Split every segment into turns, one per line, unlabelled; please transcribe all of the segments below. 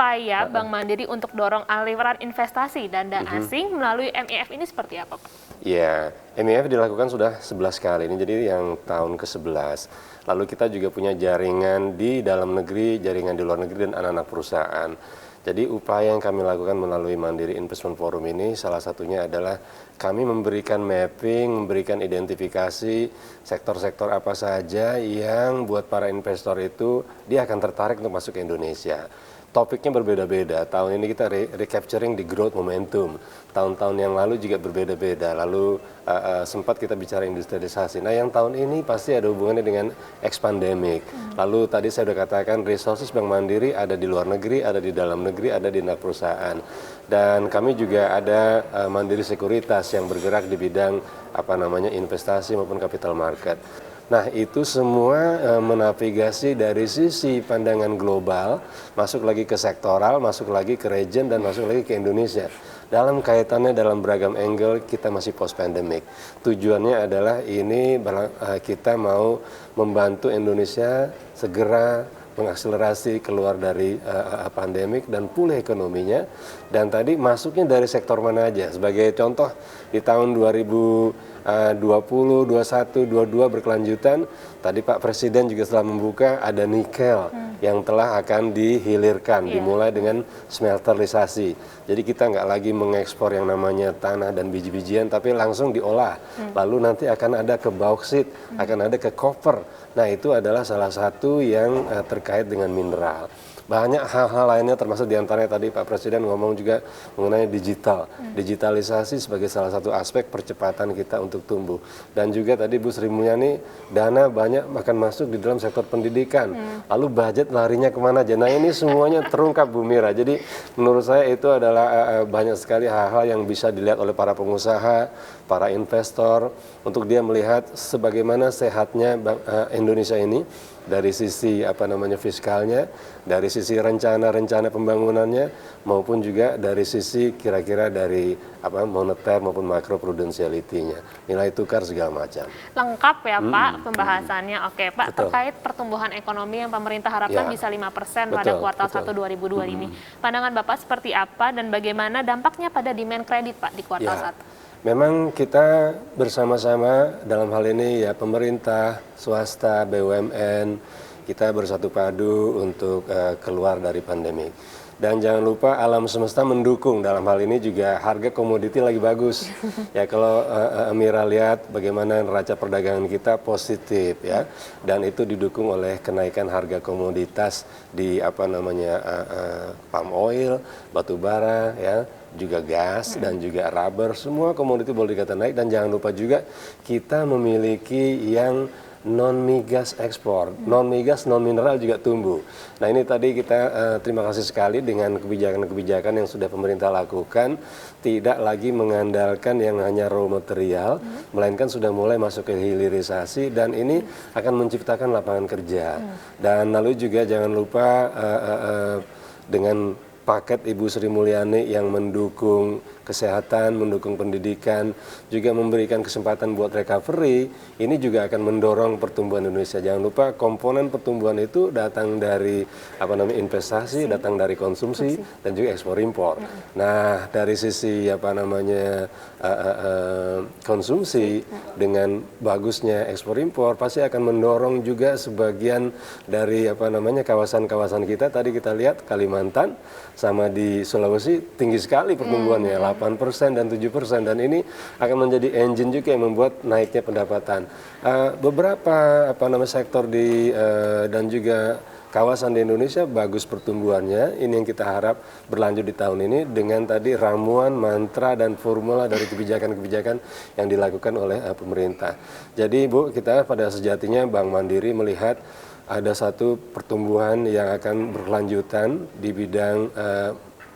upaya Bank Mandiri untuk dorong aliran investasi dana asing melalui MIF ini seperti apa, Pak?
Ya, MIF dilakukan sudah 11 kali, ini jadi yang tahun ke-11. Lalu kita juga punya jaringan di dalam negeri, jaringan di luar negeri, dan anak-anak perusahaan. Jadi upaya yang kami lakukan melalui Mandiri Investment Forum ini salah satunya adalah kami memberikan mapping, memberikan identifikasi sektor-sektor apa saja yang buat para investor itu dia akan tertarik untuk masuk ke Indonesia. Topiknya berbeda-beda. Tahun ini kita recapturing di growth momentum. Tahun-tahun yang lalu juga berbeda-beda. Lalu sempat kita bicara industrialisasi. Nah, yang tahun ini pasti ada hubungannya dengan ex-pandemic. Lalu tadi saya sudah katakan resources Bank Mandiri ada di luar negeri, ada di dalam negeri, ada di anak perusahaan. Dan kami juga ada Mandiri Sekuritas yang bergerak di bidang investasi maupun capital market. Nah, itu semua menavigasi dari sisi pandangan global, masuk lagi ke sektoral, masuk lagi ke region, dan masuk lagi ke Indonesia. Dalam kaitannya dalam beragam angle, kita masih post-pandemic. Tujuannya adalah ini kita mau membantu Indonesia segera mengakselerasi keluar dari pandemik dan pulih ekonominya. Dan tadi masuknya dari sektor mana aja. Sebagai contoh, di tahun 2020, 21, 22 berkelanjutan, tadi Pak Presiden juga telah membuka ada nikel yang telah akan dihilirkan, dimulai dengan smelterisasi. Jadi kita nggak lagi mengekspor yang namanya tanah dan biji-bijian, tapi langsung diolah. Lalu nanti akan ada ke bauksit, akan ada ke copper. Nah, itu adalah salah satu yang terkait dengan mineral. Banyak hal-hal lainnya termasuk diantaranya tadi Pak Presiden ngomong juga mengenai digital. Digitalisasi sebagai salah satu aspek percepatan kita untuk tumbuh. Dan juga tadi Bu Sri Mulyani, dana banyak akan masuk di dalam sektor pendidikan. Lalu budget larinya kemana aja. Nah, ini semuanya terungkap Bu Mira. Jadi menurut saya itu adalah banyak sekali hal-hal yang bisa dilihat oleh para pengusaha, para investor, untuk dia melihat sebagaimana sehatnya Indonesia ini dari sisi fiskalnya, dari sisi rencana pembangunannya, maupun juga dari sisi kira-kira dari moneter maupun makro prudensiality-nya, nilai tukar segala macam.
Lengkap ya Pak pembahasannya. Oke Pak, terkait pertumbuhan ekonomi yang pemerintah harapkan bisa 5% pada kuartal 1 2022 ini. Pandangan Bapak seperti apa dan bagaimana dampaknya pada demand kredit Pak di kuartal 1?
Memang kita bersama-sama dalam hal ini ya pemerintah, swasta, BUMN, kita bersatu padu untuk keluar dari pandemi. Dan jangan lupa alam semesta mendukung, dalam hal ini juga harga komoditi lagi bagus. Ya, kalau Amira lihat bagaimana neraca perdagangan kita positif ya, dan itu didukung oleh kenaikan harga komoditas di palm oil, batu bara ya, juga gas dan juga rubber, semua komoditi boleh dikatakan naik. Dan jangan lupa juga kita memiliki yang non-migas ekspor, non-migas, non-mineral juga tumbuh. Nah, ini tadi kita terima kasih sekali dengan kebijakan-kebijakan yang sudah pemerintah lakukan, tidak lagi mengandalkan yang hanya raw material, melainkan sudah mulai masuk ke hilirisasi, dan ini akan menciptakan lapangan kerja. Dan lalu juga jangan lupa dengan paket Ibu Sri Mulyani yang mendukung kesehatan, mendukung pendidikan, juga memberikan kesempatan buat recovery, ini juga akan mendorong pertumbuhan Indonesia. Jangan lupa komponen pertumbuhan itu datang dari investasi, datang dari konsumsi, dan juga ekspor impor. Nah, dari sisi konsumsi dengan bagusnya ekspor impor pasti akan mendorong juga sebagian dari kawasan-kawasan kita. Tadi kita lihat Kalimantan sama di Sulawesi tinggi sekali pertumbuhannya, 8% dan 7%, dan ini akan menjadi engine juga yang membuat naiknya pendapatan. Beberapa sektor dan juga kawasan di Indonesia bagus pertumbuhannya. Ini yang kita harap berlanjut di tahun ini dengan tadi ramuan, mantra, dan formula dari kebijakan-kebijakan yang dilakukan oleh pemerintah. Jadi Bu, kita pada sejatinya Bank Mandiri melihat ada satu pertumbuhan yang akan berkelanjutan di bidang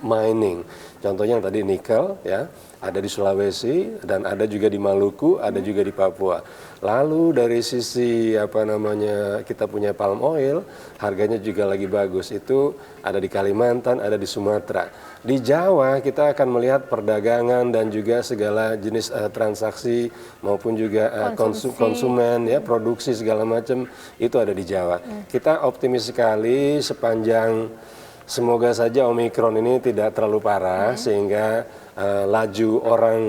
mining. Contohnya yang tadi nikel ya, ada di Sulawesi dan ada juga di Maluku, ada juga di Papua. Lalu dari sisi kita punya palm oil, harganya juga lagi bagus. Itu ada di Kalimantan, ada di Sumatera. Di Jawa kita akan melihat perdagangan dan juga segala jenis transaksi maupun juga konsumen ya, produksi segala macam itu ada di Jawa. Kita optimis sekali sepanjang semoga saja Omikron ini tidak terlalu parah sehingga laju orang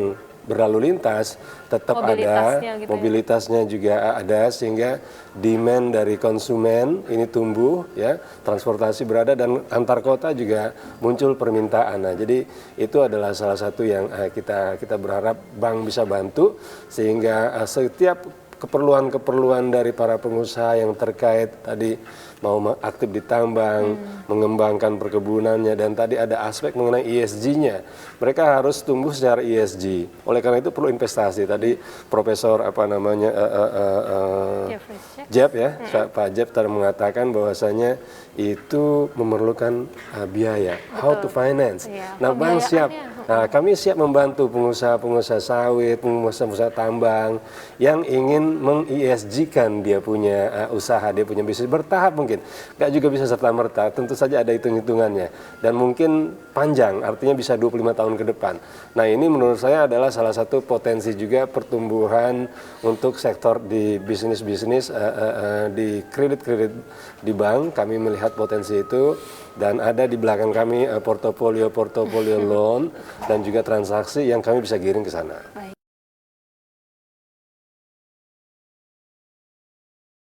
berlalu lintas tetap ada,
gitu
mobilitasnya juga ada, sehingga demand dari konsumen ini tumbuh, ya, transportasi berada, dan antar kota juga muncul permintaan. Nah, jadi itu adalah salah satu yang kita berharap bank bisa bantu, sehingga setiap keperluan-keperluan dari para pengusaha yang terkait tadi mau aktif di tambang, mengembangkan perkebunannya, dan tadi ada aspek mengenai ESG-nya. Mereka harus tumbuh secara ESG. Oleh karena itu perlu investasi. Tadi Profesor Jeb ya, Pak Jeb tadi mengatakan bahwasanya itu memerlukan biaya.
Betul.
How to finance.
Iya,
Nah, bank siap. Nah, kami siap membantu pengusaha-pengusaha sawit, pengusaha-pengusaha tambang yang ingin meng-ESG-kan dia punya usaha, dia punya bisnis bertahap mungkin. Nggak juga bisa serta-merta, tentu saja ada hitung-hitungannya. Dan mungkin panjang, artinya bisa 25 tahun ke depan. Nah, ini menurut saya adalah salah satu potensi juga pertumbuhan untuk sektor di bisnis-bisnis, di kredit-kredit di bank. Kami melihat potensi itu. Dan ada di belakang kami portofolio loan dan juga transaksi yang kami bisa giring ke sana.